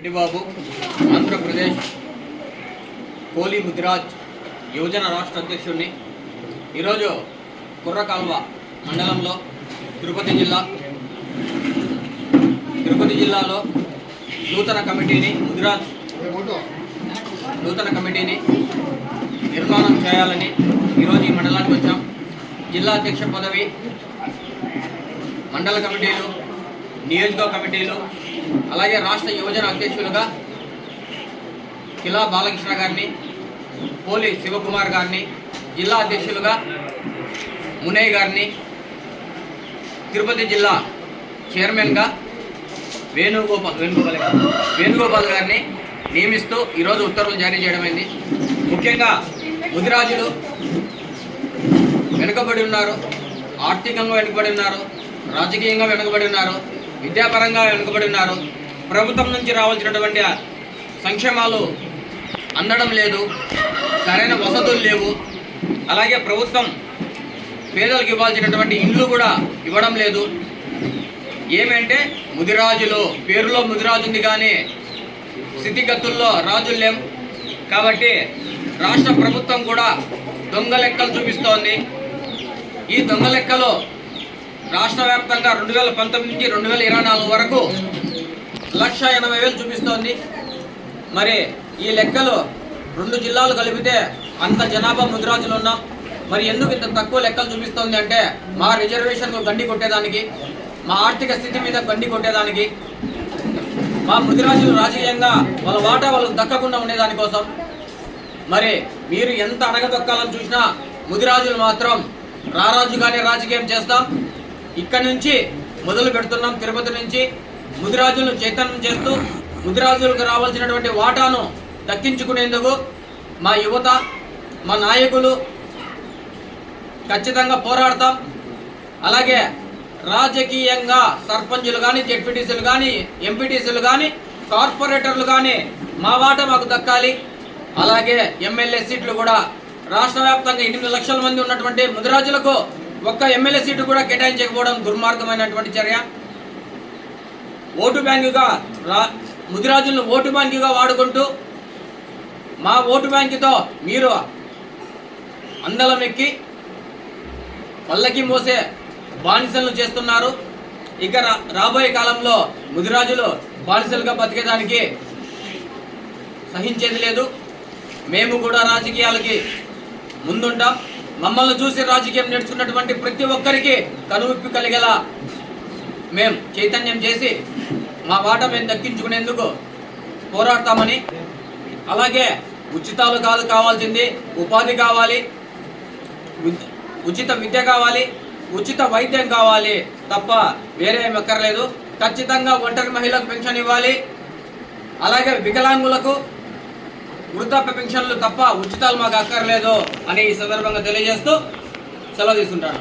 Reddibabu Andhra Pradesh coli Mudiraj యువజన రాష్ట్ర అధ్యక్షుడిని. ఈరోజు కుర్రకాల్వ మండలంలో తిరుపతి జిల్లాలో నూతన కమిటీని నిర్మాణం చేయాలని ఈరోజు ఈ మండలానికి వచ్చాం. జిల్లా అధ్యక్ష పదవి, మండల కమిటీలు, నియోజక కమిటీలు, అలాగే రాష్ట్ర యువజన అధ్యక్షులుగా కిలా బాలకృష్ణ గారిని, పోలి శివకుమార్ గారిని, జిల్లా అధ్యక్షులుగా మునయ్య గారిని, తిరుపతి జిల్లా చైర్మన్గా వేణుగోపాల్ గారిని నియమిస్తూ ఈరోజు ఉత్తర్వులు జారీ చేయడమైంది. ముఖ్యంగా ముదిరాజులు వెనుకబడి ఉన్నారు, ఆర్థికంగా వెనుకబడి ఉన్నారు, రాజకీయంగా వెనుకబడి ఉన్నారు, విద్యాపరంగా వెనుకబడి ఉన్నారు. ప్రభుత్వం నుంచి రావాల్సినటువంటి సంక్షేమాలు అందడం లేదు, సరైన వసతులు లేవు. అలాగే ప్రభుత్వం పేదలకు ఇవ్వాల్సినటువంటి ఇండ్లు కూడా ఇవ్వడం లేదు. ఏమంటే ముదిరాజులు, పేరులో ముదిరాజు ఉంది కానీ స్థితిగతుల్లో రాజులు లేం. కాబట్టి రాష్ట్ర ప్రభుత్వం కూడా దొంగ లెక్కలు చూపిస్తోంది. ఈ దొంగ లెక్కలో రాష్ట్ర వ్యాప్తంగా 2019 నుంచి 2024 వరకు 1,80,000 చూపిస్తోంది. మరి ఈ లెక్కలు 2 జిల్లాలు కలిపితే అంత జనాభా ముదిరాజులు ఉన్నాం. మరి ఎందుకు ఇంత తక్కువ లెక్కలు చూపిస్తోంది అంటే మా రిజర్వేషన్కు గండి కొట్టేదానికి, మా ఆర్థిక స్థితి మీద గండి కొట్టేదానికి, మా ముదిరాజులు రాజకీయంగా వాళ్ళ వాటా వాళ్ళకు దక్కకుండా ఉండేదానికోసం. మరి మీరు ఎంత అణగదొక్కాలని చూసినా ముదిరాజులు మాత్రం రారాజుగానే రాజకీయం చేస్తాం. ఇక్కడి నుంచి మొదలు పెడుతున్నాం. తిరుపతి నుంచి ముదిరాజులను చైతన్యం చేస్తూ ముదిరాజులకు రావాల్సినటువంటి వాటాను దక్కించుకునేందుకు మా యువత, మా నాయకులు ఖచ్చితంగా పోరాడతాం. అలాగే రాజకీయంగా సర్పంచులు కానీ, జెడ్పీటీసీలు కానీ, ఎంపీటీసీలు కానీ, కార్పొరేటర్లు కానీ మా వాటా మాకు దక్కాలి. అలాగే ఎమ్మెల్యే సీట్లు కూడా రాష్ట్ర వ్యాప్తంగా 8 లక్షల మంది ఉన్నటువంటి ముదిరాజులకు ఒక్క ఎమ్మెల్యే సీటు కూడా కేటాయించకపోవడం దుర్మార్గమైనటువంటి చర్య. ఓటు బ్యాంకుగా ముదిరాజులను ఓటు బ్యాంకుగా వాడుకుంటూ మా ఓటు బ్యాంకుతో మీరు అందలం ఎక్కి పల్లకి మోసే బానిసలను చేస్తున్నారు. ఇక రాబోయే కాలంలో ముదిరాజులు బానిసలుగా బతికేదానికి సహించేది లేదు. మేము కూడా రాజకీయాలకి ముందుంటాం. మమ్మల్ని చూసి రాజకీయం నేర్చుకున్నటువంటి ప్రతి ఒక్కరికి కనువిప్పి కలిగేలా మేము చైతన్యం చేసి మా వాటా మేము దక్కించుకునేందుకు పోరాడతామని, అలాగే ఉచితాలు కాదు కావాల్సింది, ఉపాధి కావాలి, ఉచిత విద్య కావాలి, ఉచిత వైద్యం కావాలి తప్ప వేరే ఏమి అక్కర్లేదు. ఖచ్చితంగా ఒంటరి మహిళలకు పెన్షన్ ఇవ్వాలి. అలాగే వికలాంగులకు వృద్ధాప్య పెన్షన్లు తప్ప ఉచితాలు మాకు అక్కర్లేదు అని ఈ సందర్భంగా తెలియజేస్తూ సెలవు తీసుకుంటాను.